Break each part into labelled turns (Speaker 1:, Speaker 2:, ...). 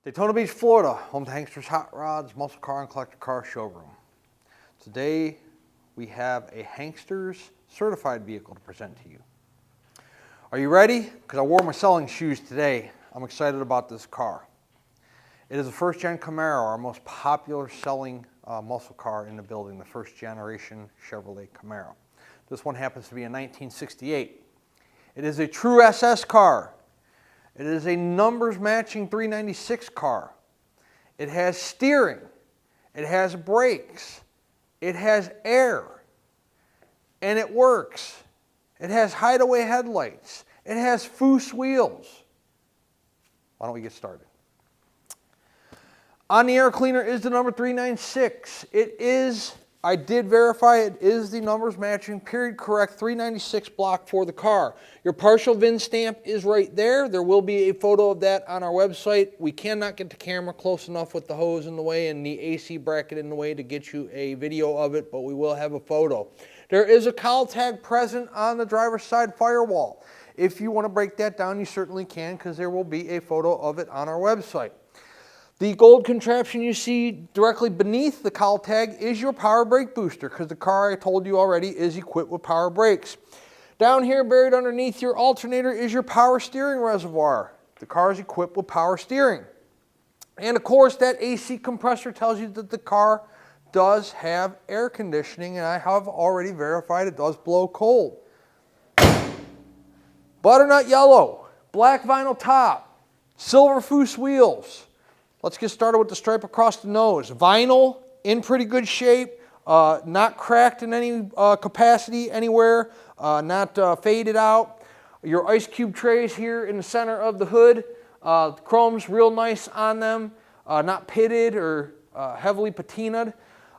Speaker 1: Daytona Beach, Florida, home to Hanksters Hot Rods, Muscle Car and Collector Car Showroom. Today we have a Hanksters certified vehicle to present to you. Are you ready? Because I wore my selling shoes today. I'm excited about this car. It is a first-gen Camaro, our most popular selling muscle car in the building, the first generation Chevrolet Camaro. This one happens to be a 1968. It is a true SS car. It is a numbers matching 396 car. It has steering. It has brakes. It has air. And it works. It has hideaway headlights. It has Foose wheels. Why don't we get started? On the air cleaner is the number 396. It is, I did verify, it is the numbers matching, period correct 396 block for the car. Your partial VIN stamp is right there. There will be a photo of that on our website. We cannot get the camera close enough with the hose in the way and the AC bracket in the way to get you a video of it, but we will have a photo. There is a cowl tag present on the driver's side firewall. If you want to break that down, you certainly can, because there will be a photo of it on our website. The gold contraption you see directly beneath the cowl tag is your power brake booster, because the car, I told you already, is equipped with power brakes. Down here, buried underneath your alternator, is your power steering reservoir. The car is equipped with power steering. And of course, that AC compressor tells you that the car does have air conditioning, and I have already verified it does blow cold. Butternut yellow, black vinyl top, silver Foose wheels. Let's get started with the stripe across the nose. Vinyl, in pretty good shape, not cracked in any capacity anywhere, not faded out. Your ice cube trays here in the center of the hood, chrome's real nice on them, not pitted or heavily patinaed.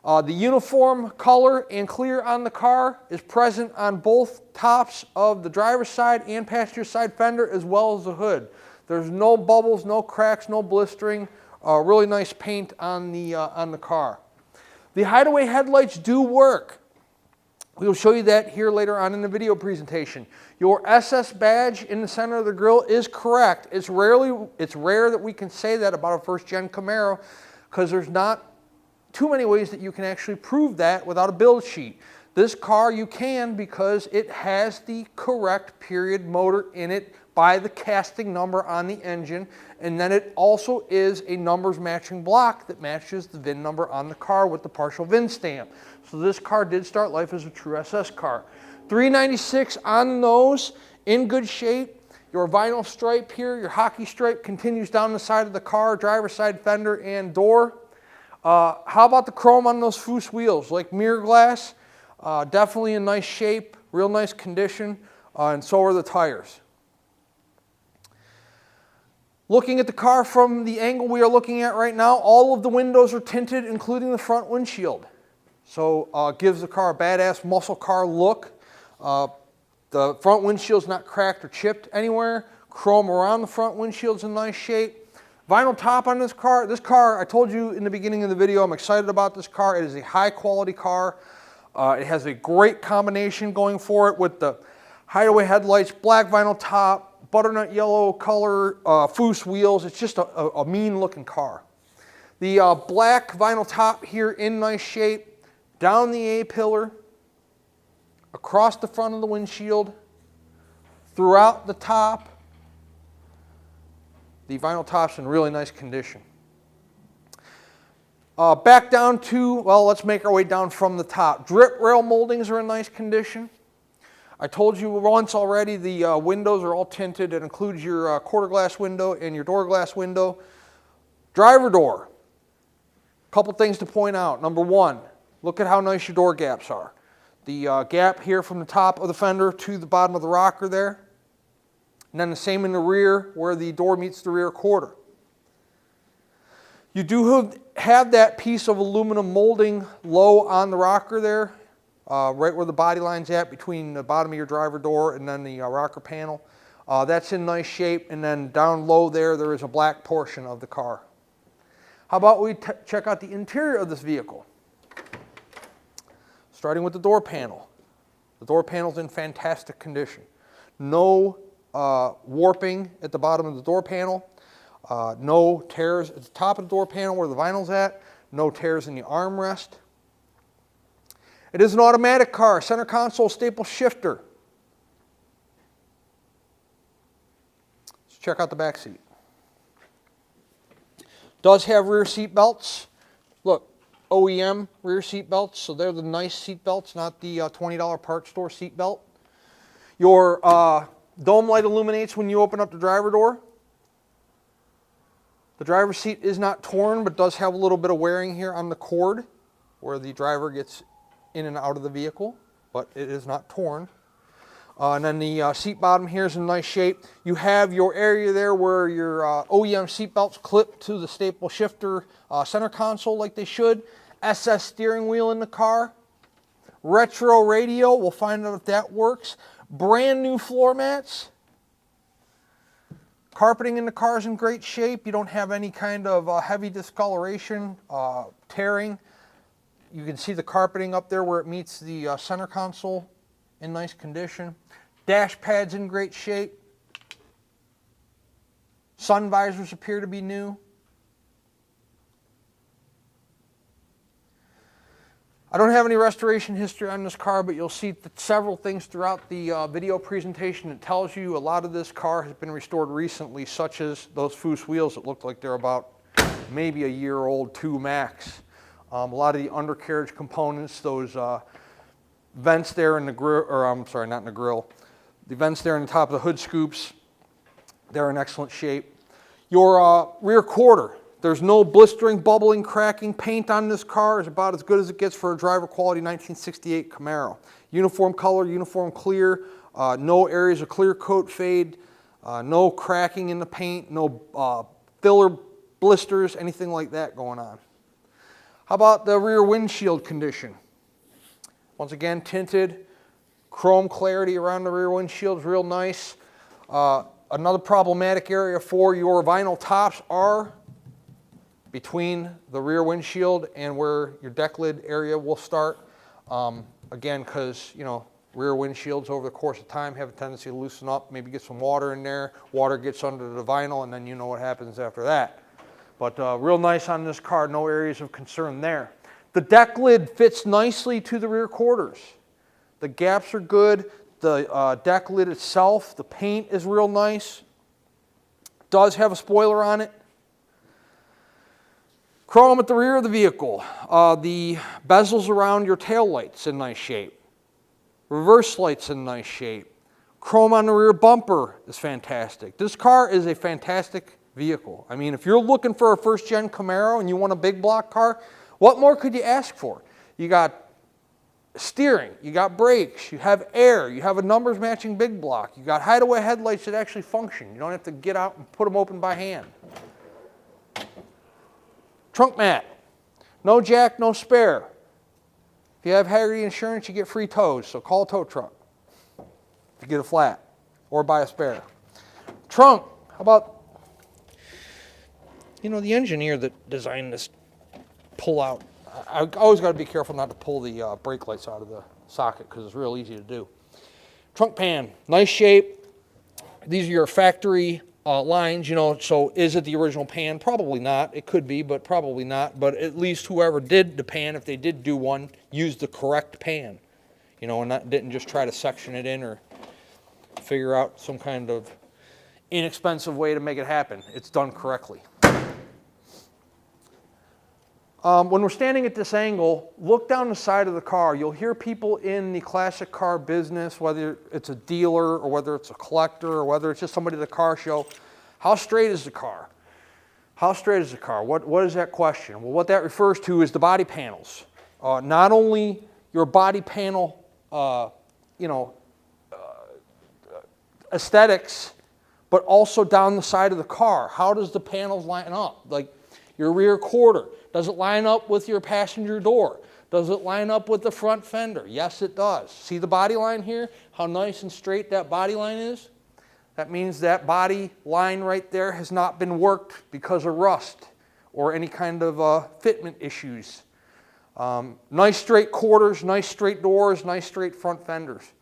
Speaker 1: The uniform color and clear on the car is present on both tops of the driver's side and passenger side fender, as well as the hood. There's no bubbles, no cracks, no blistering. Really nice paint on the car. The hideaway headlights do work. We will show you that here later on in the video presentation. Your SS badge in the center of the grille is correct. It's rare that we can say that about a first-gen Camaro, because there's not too many ways that you can actually prove that without a build sheet. This car you can, because it has the correct period motor in it by the casting number on the engine, and then it also is a numbers matching block that matches the VIN number on the car with the partial VIN stamp. So this car did start life as a true SS car. 396 on the nose, in good shape. Your vinyl stripe here, your hockey stripe, continues down the side of the car, driver's side fender and door. How about the chrome on those Foose wheels? Like mirror glass, definitely in nice shape, real nice condition, and so are the tires. Looking at the car from the angle we are looking at right now, all of the windows are tinted, including the front windshield. So gives the car a badass muscle car look. The front windshield's not cracked or chipped anywhere. Chrome around the front windshield's in nice shape. Vinyl top on this car. This car, I told you in the beginning of the video, I'm excited about this car. It is a high quality car. It has a great combination going for it with the hideaway headlights, black vinyl top, butternut yellow color, Foose wheels. It's just a mean looking car. The black vinyl top here in nice shape, down the A-pillar, across the front of the windshield, throughout the top. The vinyl top's in really nice condition. Back down to, well, let's make our way down from the top. Drip rail moldings are in nice condition. I told you once already, the windows are all tinted. It includes your quarter glass window and your door glass window. Driver door. A couple things to point out. Number one, look at how nice your door gaps are. The gap here from the top of the fender to the bottom of the rocker there. And then the same in the rear where the door meets the rear quarter. You do have that piece of aluminum molding low on the rocker there. Right where the body line's at, between the bottom of your driver door and then the rocker panel. That's in nice shape, and then down low there is a black portion of the car. How about we check out the interior of this vehicle? Starting with the door panel. The door panel's in fantastic condition. No warping at the bottom of the door panel. No tears at the top of the door panel where the vinyl's at. No tears in the armrest. It is an automatic car, center console staple shifter. Let's check out the back seat. Does have rear seat belts. Look, OEM rear seat belts, so they're the nice seat belts, not the $20 parts store seat belt. Your dome light illuminates when you open up the driver door. The driver's seat is not torn, but does have a little bit of wearing here on the cord where the driver gets in and out of the vehicle, but it is not torn. And then the seat bottom here is in nice shape. You have your area there where your OEM seat belts clip to the staple shifter center console like they should. SS steering wheel in the car. Retro radio, we'll find out if that works. Brand new floor mats. Carpeting in the car is in great shape. You don't have any kind of heavy discoloration, tearing. You can see the carpeting up there where it meets the center console in nice condition. Dash pad's in great shape. Sun visors appear to be new. I don't have any restoration history on this car, but you'll see several things throughout the video presentation that tells you a lot of this car has been restored recently, such as those Foose wheels that look like they're about maybe a year old, 2 max. A lot of the undercarriage components, those vents there in the grill, or I'm sorry, not in the grill, the vents there in the top of the hood scoops, they're in excellent shape. Your rear quarter, there's no blistering, bubbling, cracking. Paint on this car is about as good as it gets for a driver quality 1968 Camaro. Uniform color, uniform clear, no areas of clear coat fade, no cracking in the paint, no filler blisters, anything like that going on. How about the rear windshield condition? Once again, tinted, chrome clarity around the rear windshield is real nice. Another problematic area for your vinyl tops are between the rear windshield and where your deck lid area will start. Again, because rear windshields over the course of time have a tendency to loosen up, maybe get some water in there, water gets under the vinyl, and then you know what happens after that. But real nice on this car, no areas of concern there. The deck lid fits nicely to the rear quarters. The gaps are good. The deck lid itself, the paint is real nice. Does have a spoiler on it. Chrome at the rear of the vehicle. The bezels around your tail lights in nice shape. Reverse lights in nice shape. Chrome on the rear bumper is fantastic. This car is a fantastic vehicle. I mean, if you're looking for a first-gen Camaro and you want a big block car, what more could you ask for? You got steering, you got brakes, you have air, you have a numbers matching big block, you got hideaway headlights that actually function. You don't have to get out and put them open by hand. Trunk mat, no jack, no spare. If you have Hagerty insurance, you get free tows, so call a tow truck if you get a flat or buy a spare. Trunk, how about, the engineer that designed this pull out. I always got to be careful not to pull the brake lights out of the socket because it's real easy to do. Trunk pan, nice shape. These are your factory lines, so is it the original pan? Probably not. It could be, but probably not. But at least whoever did the pan, if they did do one, used the correct pan, and didn't just try to section it in or figure out some kind of inexpensive way to make it happen. It's done correctly. When we're standing at this angle, look down the side of the car. You'll hear people in the classic car business, whether it's a dealer or whether it's a collector or whether it's just somebody at the car show, how straight is the car? How straight is the car? What is that question? Well, what that refers to is the body panels. Not only your body panel, aesthetics, but also down the side of the car. How does the panels line up? Like your rear quarter. Does it line up with your passenger door? Does it line up with the front fender? Yes, it does. See the body line here? How nice and straight that body line is? That means that body line right there has not been worked because of rust or any kind of fitment issues. Nice straight quarters, nice straight doors, nice straight front fenders.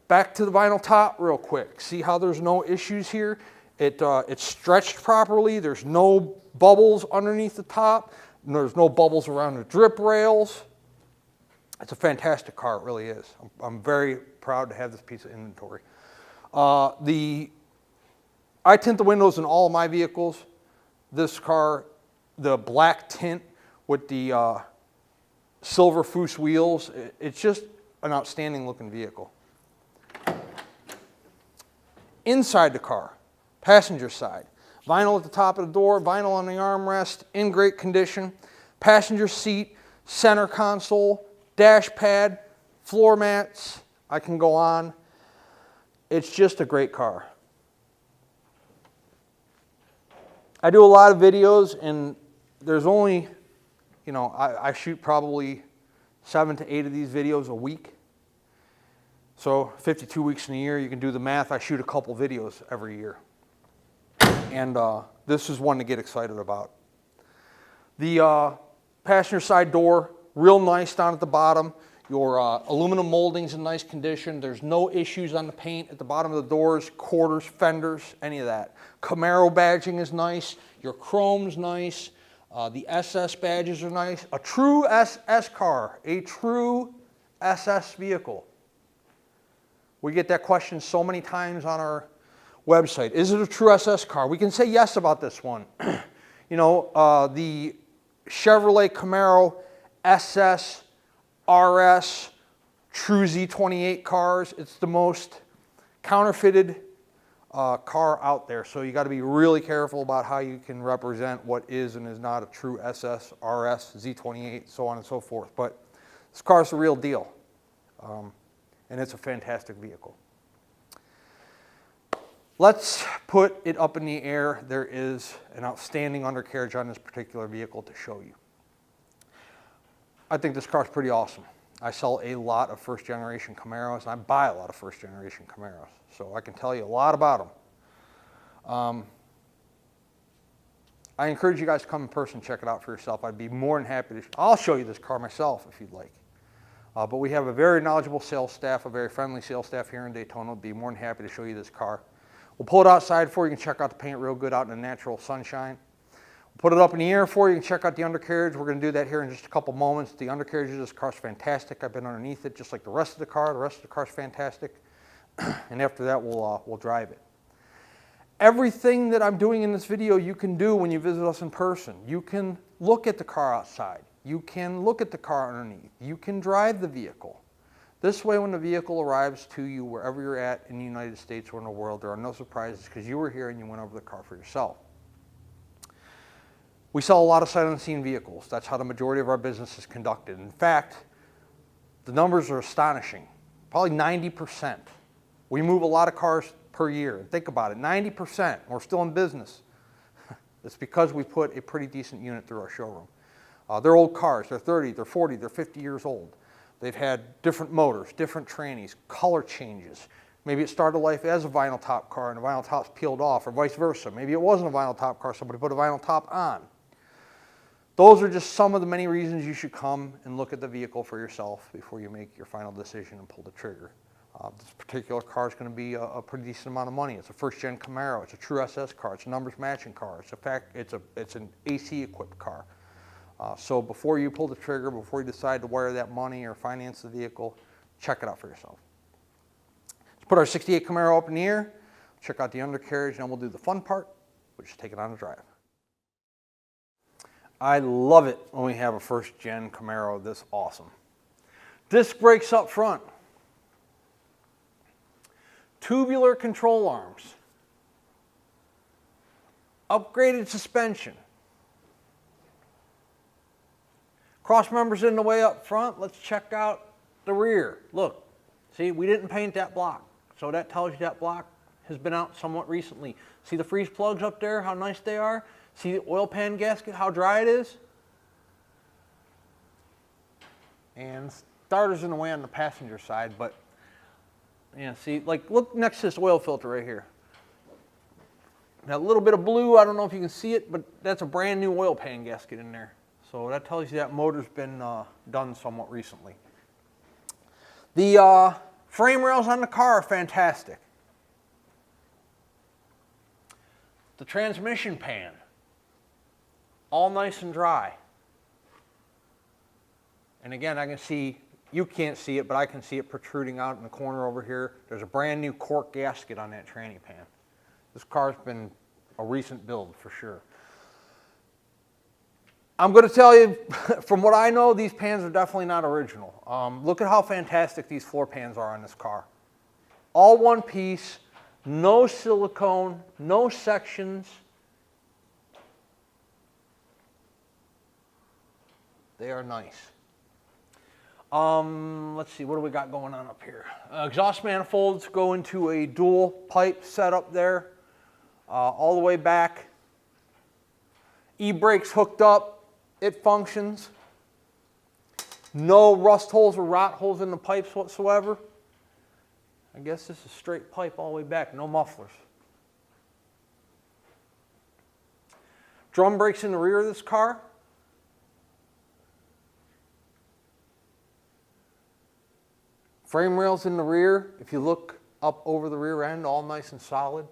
Speaker 1: Back to the vinyl top real quick. See how there's no issues here? It's stretched properly. There's no bubbles underneath the top. There's no bubbles around the drip rails. It's a fantastic car, it really is. I'm very proud to have this piece of inventory. I tint the windows in all of my vehicles. This car, the black tint with the silver foose wheels, it's just an outstanding looking vehicle. Inside the car, passenger side, vinyl at the top of the door, vinyl on the armrest, in great condition. Passenger seat, center console, dash pad, floor mats. I can go on. It's just a great car. I do a lot of videos, and there's only, you know, I shoot probably 7 to 8 of these videos a week. So 52 weeks in a year, you can do the math. I shoot a couple videos every year. And this is one to get excited about. The passenger side door, real nice down at the bottom. Your aluminum molding's in nice condition. There's no issues on the paint at the bottom of the doors, quarters, fenders, any of that. Camaro badging is nice. Your chrome's nice. The SS badges are nice. A true SS car, a true SS vehicle. We get that question so many times on our website. Is it a true SS car? We can say yes about this one. You know, the Chevrolet Camaro Ss, RS, true Z28 cars, it's the most counterfeited car out there. So you got to be really careful about how you can represent what is and is not a true SS, RS, Z28, so on and so forth. But this car's the real deal. And it's a fantastic vehicle. Let's put it up in the air. There is an outstanding undercarriage on this particular vehicle to show you. I think this car's pretty awesome. I sell a lot of first generation Camaros, and I buy a lot of first generation Camaros. So I can tell you a lot about them. I encourage you guys to come in person and check it out for yourself. I'd be more than happy to. I'll show you this car myself if you'd like. But we have a very knowledgeable sales staff, a very friendly sales staff here in Daytona. We'd be more than happy to show you this car. We'll pull it outside for you. You can check out the paint real good out in the natural sunshine. We'll put it up in the air for you. You can check out the undercarriage. We're going to do that here in just a couple moments. The undercarriage of this car is fantastic. I've been underneath it just like the rest of the car. The rest of the car is fantastic. And after that, we'll drive it. Everything that I'm doing in this video you can do when you visit us in person. You can look at the car outside. You can look at the car underneath. You can drive the vehicle. This way, when the vehicle arrives to you, wherever you're at in the United States or in the world, there are no surprises because you were here and you went over the car for yourself. We sell a lot of sight unseen vehicles. That's how the majority of our business is conducted. In fact, the numbers are astonishing. Probably 90%. We move a lot of cars per year. Think about it, 90%. We're still in business. It's because we put a pretty decent unit through our showroom. They're old cars. They're 30, they're 40, they're 50 years old. They've had different motors, different trannies, color changes. Maybe it started life as a vinyl top car and the vinyl top's peeled off, or vice versa. Maybe it wasn't a vinyl top car, somebody put a vinyl top on. Those are just some of the many reasons you should come and look at the vehicle for yourself before you make your final decision and pull the trigger. This particular car is going to be a pretty decent amount of money. It's a first-gen Camaro. It's a true SS car. It's a numbers-matching car. It's an AC-equipped car. So before you pull the trigger, before you decide to wire that money or finance the vehicle, check it out for yourself. Let's put our 68 Camaro up in the air, check out the undercarriage, and then we'll do the fun part, which is take it on a drive. I love it when we have a first-gen Camaro this awesome. Disc brakes up front. Tubular control arms. Upgraded suspension. Cross members in the way up front. Let's check out the rear. Look, see, we didn't paint that block. So that tells you that block has been out somewhat recently. See the freeze plugs up there, how nice they are? See the oil pan gasket, how dry it is? And starter's in the way on the passenger side, but yeah, see, like look next to this oil filter right here. That little bit of blue, I don't know if you can see it, but that's a brand new oil pan gasket in there. So that tells you that motor's been done somewhat recently. The frame rails on the car are fantastic. The transmission pan, all nice and dry. And again, I can see, you can't see it, but I can see it protruding out in the corner over here. There's a brand new cork gasket on that tranny pan. This car's been a recent build for sure. I'm going to tell you, from what I know, these pans are definitely not original. Look at how fantastic these floor pans are on this car. All one piece, no silicone, no sections. They are nice. Let's see, what do we got going on up here? Exhaust manifolds go into a dual pipe setup there, all the way back. E-brakes hooked up, it functions. No rust holes or rot holes in the pipes whatsoever. I guess this is straight pipe all the way back, no mufflers. Drum brakes in the rear of this car. Frame rails in the rear, if you look up over the rear end, all nice and solid.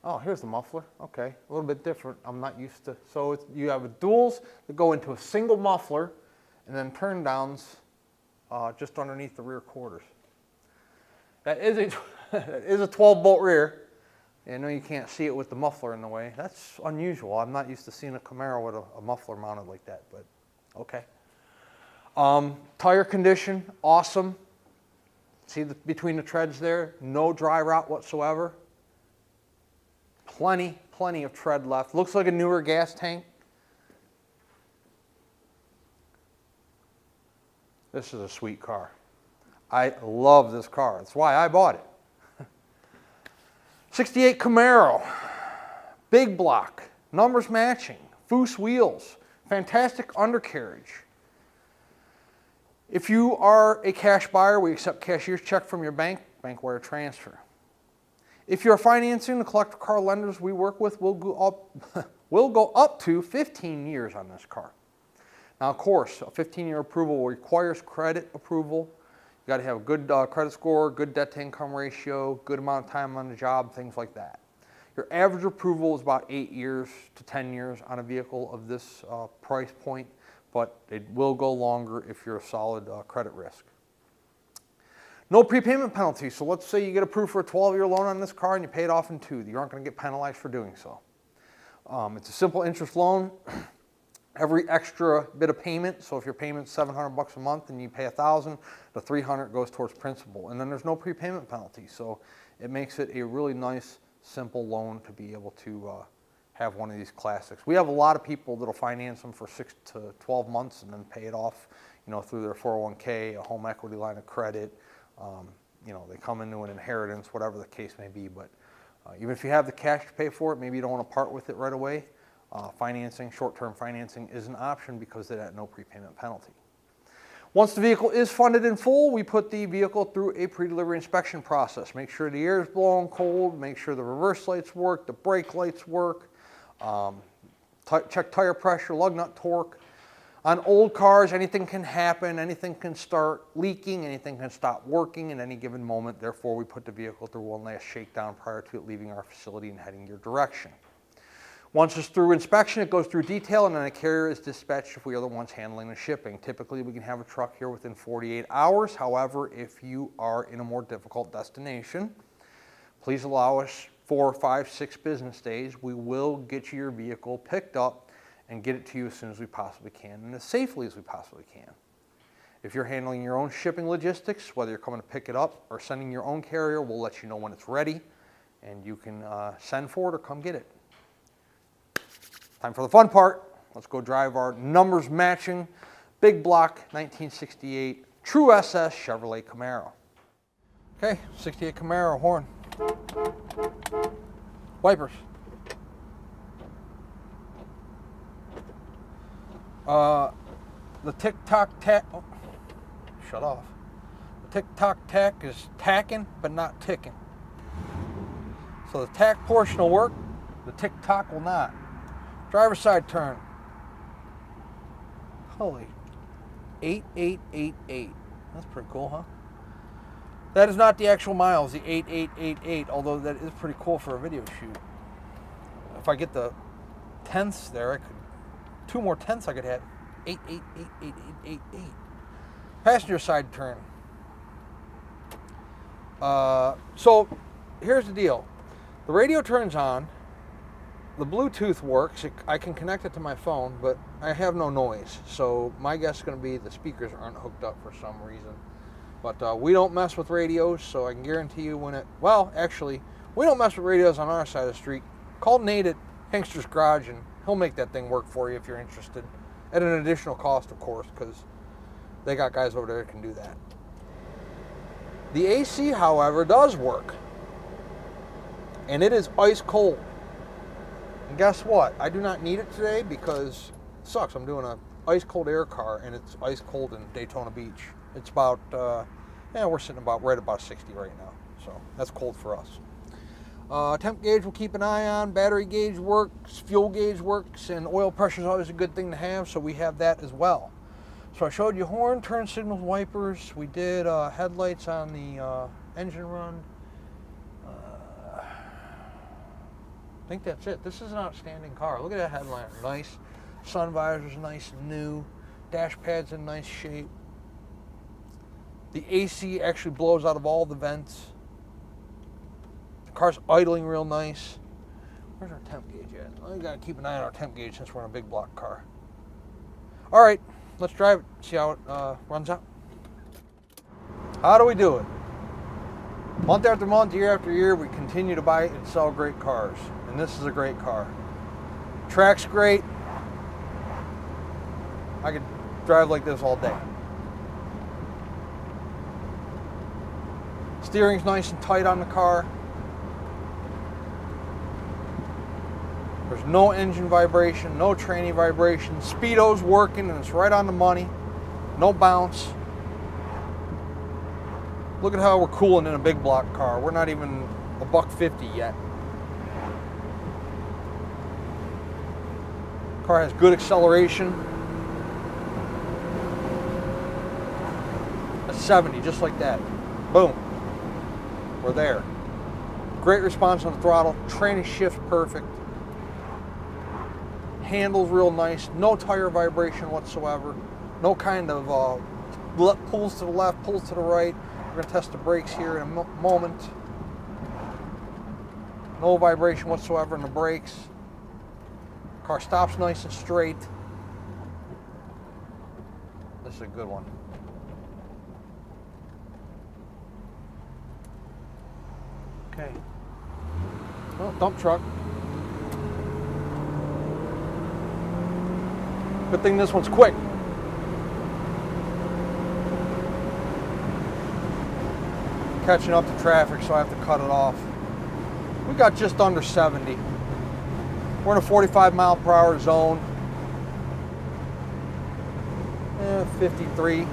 Speaker 1: Oh, here's the muffler. Okay, a little bit different. I'm not used to. So you have duals that go into a single muffler and then turn downs just underneath the rear quarters. That is a 12-bolt rear. I know you can't see it with the muffler in the way. That's unusual. I'm not used to seeing a Camaro with a muffler mounted like that, but okay. Tire condition, awesome. See between the treads there, no dry rot whatsoever. Plenty of tread left. Looks like a newer gas tank. This is a sweet car. I love this car. That's why I bought it. 68 Camaro, big block, numbers matching, Foose wheels, fantastic undercarriage. If you are a cash buyer, we accept cashier's check from your bank wire transfer. If you're financing, the collector car lenders we work with will go up to 15 years on this car. Now, of course, a 15-year approval requires credit approval. You got to have a good credit score, good debt-to-income ratio, good amount of time on the job, things like that. Your average approval is about 8 years to 10 years on a vehicle of this price point, but it will go longer if you're a solid credit risk. No prepayment penalty. So let's say you get approved for a 12-year loan on this car and you pay it off in 2. You aren't going to get penalized for doing so. It's a simple interest loan. Every extra bit of payment, so if your payment's $700 a month and you pay $1,000, the $300 goes towards principal. And then there's no prepayment penalty. So it makes it a really nice, simple loan to be able to have one of these classics. We have a lot of people that'll finance them for 6 to 12 months and then pay it off, through their 401k, a home equity line of credit. They come into an inheritance, whatever the case may be. But even if you have the cash to pay for it, maybe you don't want to part with it right away. Financing, short-term financing is an option because of that no prepayment penalty. Once the vehicle is funded in full, we put the vehicle through a pre-delivery inspection process. Make sure the air is blowing cold, make sure the reverse lights work, the brake lights work, check tire pressure, lug nut torque. On old cars, anything can happen, anything can start leaking, anything can stop working at any given moment. Therefore, we put the vehicle through one last shakedown prior to it leaving our facility and heading your direction. Once it's through inspection, it goes through detail, and then a carrier is dispatched if we are the ones handling the shipping. Typically, we can have a truck here within 48 hours. However, if you are in a more difficult destination, please allow us 4, 5, 6 business days. We will get you your vehicle picked up and get it to you as soon as we possibly can and as safely as we possibly can. If you're handling your own shipping logistics, whether you're coming to pick it up or sending your own carrier, we'll let you know when it's ready, and you can send for it or come get it. Time for the fun part. Let's go drive our numbers matching big block 1968 True SS Chevrolet Camaro. Okay, 68 Camaro horn. Wipers. The tick-tock tack, oh, shut off. The tick-tock tack is tacking, but not ticking. So the tack portion will work, the tick-tock will not. Driver's side turn. Holy, 8888. That's pretty cool, huh? That is not the actual miles, the 8888, although that is pretty cool for a video shoot. If I get the tenths there, I could, 2 more tenths I could have 888888. Passenger side turn. So here's the deal. The radio turns on. The Bluetooth works. I can connect it to my phone, but I have no noise. So my guess is going to be the speakers aren't hooked up for some reason. But we don't mess with radios, so I can guarantee you when it... Well, actually, we don't mess with radios on our side of the street. Call Nate at Hanksters Garage, and he'll make that thing work for you if you're interested. At an additional cost, of course, because they got guys over there that can do that. The AC, however, does work. And it is ice cold. And guess what? I do not need it today because it sucks. I'm doing an ice cold air car, and it's ice cold in Daytona Beach. It's about, we're sitting about right about 60 right now. So that's cold for us. Temp gauge we'll keep an eye on. Battery gauge works, fuel gauge works, and oil pressure is always a good thing to have, so we have that as well. So I showed you horn, turn signals, wipers. We did headlights on the engine run. I think that's it. This is an outstanding car. Look at that headliner. Nice. Sun visor's nice and new. Dash pad's in nice shape. The AC actually blows out of all the vents. The car's idling real nice. Where's our temp gauge at? We gotta keep an eye on our temp gauge since we're in a big block car. All right, let's drive it. See how it runs out. How do we do it? Month after month, year after year, we continue to buy and sell great cars. And this is a great car. Track's great. I could drive like this all day. Steering's nice and tight on the car. There's no engine vibration, no tranny vibration. Speedo's working and it's right on the money. No bounce. Look at how we're cooling in a big block car. We're not even $150 yet. Car has good acceleration. A 70, just like that. Boom. We're there. Great response on the throttle. Tranny shift perfect. Handles real nice. No tire vibration whatsoever. No kind of pulls to the left, pulls to the right. We're going to test the brakes here in a moment. No vibration whatsoever in the brakes. Car stops nice and straight. This is a good one. Okay. Well, dump truck. Good thing this one's quick. Catching up to traffic, so I have to cut it off. We got just under 70. We're in a 45 mile per hour zone. 53.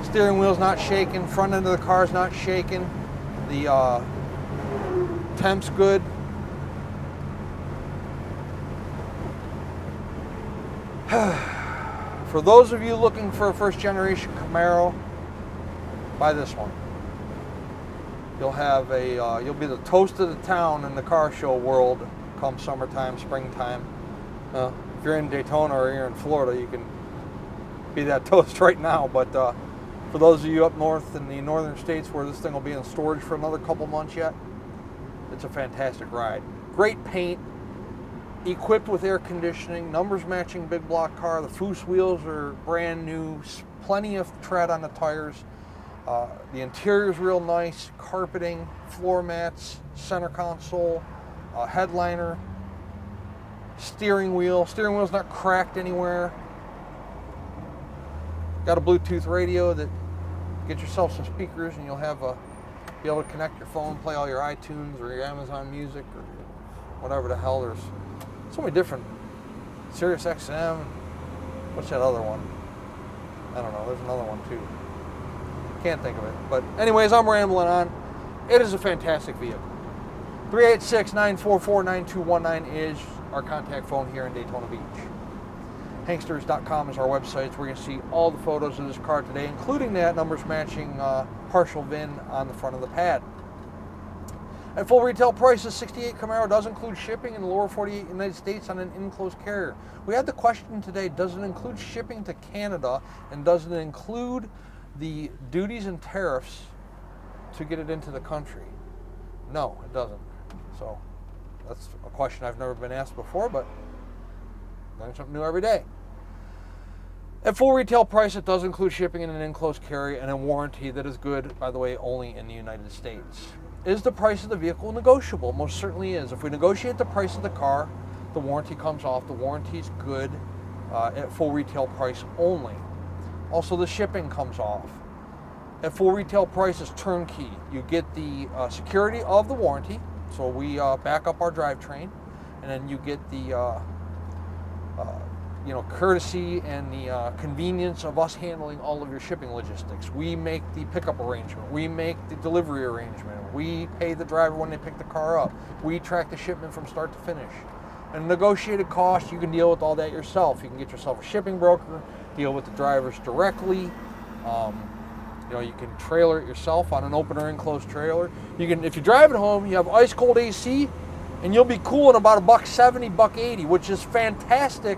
Speaker 1: Steering wheel's not shaking. Front end of the car's not shaking. The temp's good. For those of you looking for a first generation Camaro, buy this one. You'll have you'll be the toast of the town in the car show world come summertime, springtime. If you're in Daytona or you're in Florida, you can be that toast right now. But for those of you up north in the northern states where this thing will be in storage for another couple months yet, it's a fantastic ride. Great paint, equipped with air conditioning, numbers matching big block car. The Foose wheels are brand new, plenty of tread on the tires. The interior's real nice, carpeting, floor mats, center console, headliner, steering wheel. Steering wheel's not cracked anywhere. Got a Bluetooth radio that get yourself some speakers and you'll have be able to connect your phone, play all your iTunes or your Amazon Music or whatever the hell. There's so many different. Sirius XM. What's that other one? I don't know. There's another one too. Can't think of it. But anyways, I'm rambling on. It is a fantastic vehicle. 386-944-9219 is our contact phone here in Daytona Beach. Hanksters.com is our website. It's where you can see all the photos of this car today, including that numbers matching partial VIN on the front of the pad. At full retail price, the 68 Camaro does include shipping in the lower 48 United States on an enclosed carrier. We had the question today, does it include shipping to Canada, and does it include the duties and tariffs to get it into the country? No, it doesn't. So that's a question I've never been asked before, but learn something new every day. At full retail price, it does include shipping in an enclosed carrier and a warranty that is good, by the way, only in the United States. Is the price of the vehicle negotiable? Most certainly is. If we negotiate the price of the car, the warranty comes off. The warranty is good at full retail price only. Also, the shipping comes off. At full retail price is turnkey. You get the security of the warranty, so we back up our drivetrain, and then you get the courtesy and the convenience of us handling all of your shipping logistics. We make the pickup arrangement. We make the delivery arrangement. We pay the driver when they pick the car up. We track the shipment from start to finish. And negotiated cost, you can deal with all that yourself. You can get yourself a shipping broker, deal with the drivers directly. You can trailer it yourself on an open or enclosed trailer. You can, if you drive it home, you have ice cold AC, and you'll be cool in about $170, $180, which is fantastic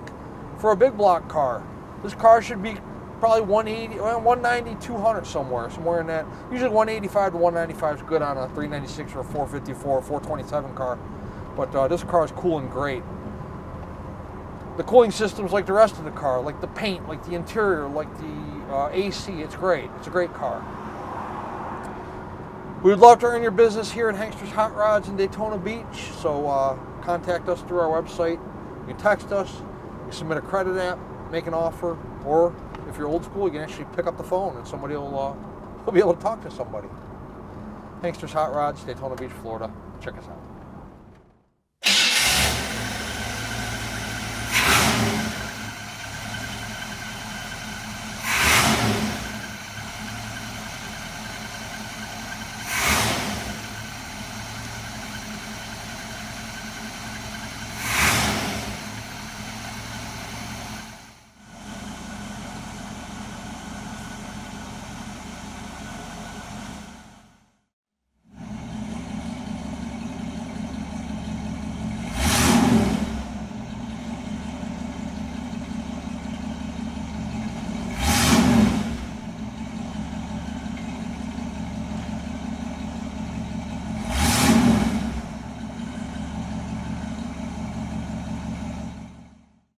Speaker 1: for a big block car. This car should be probably 180, 190, 200 somewhere in that. Usually 185 to 195 is good on a 396 or a 454 or 427 car. But this car is cool and great. The cooling system's like the rest of the car, like the paint, like the interior, like the AC. It's great. It's a great car. We would love to earn your business here at Hanksters Hot Rods in Daytona Beach. So contact us through our website. You can text us. You submit a credit app, make an offer, or if you're old school, you can actually pick up the phone and somebody will be able to talk to somebody. Hanksters Hot Rods, Daytona Beach, Florida. Check us out.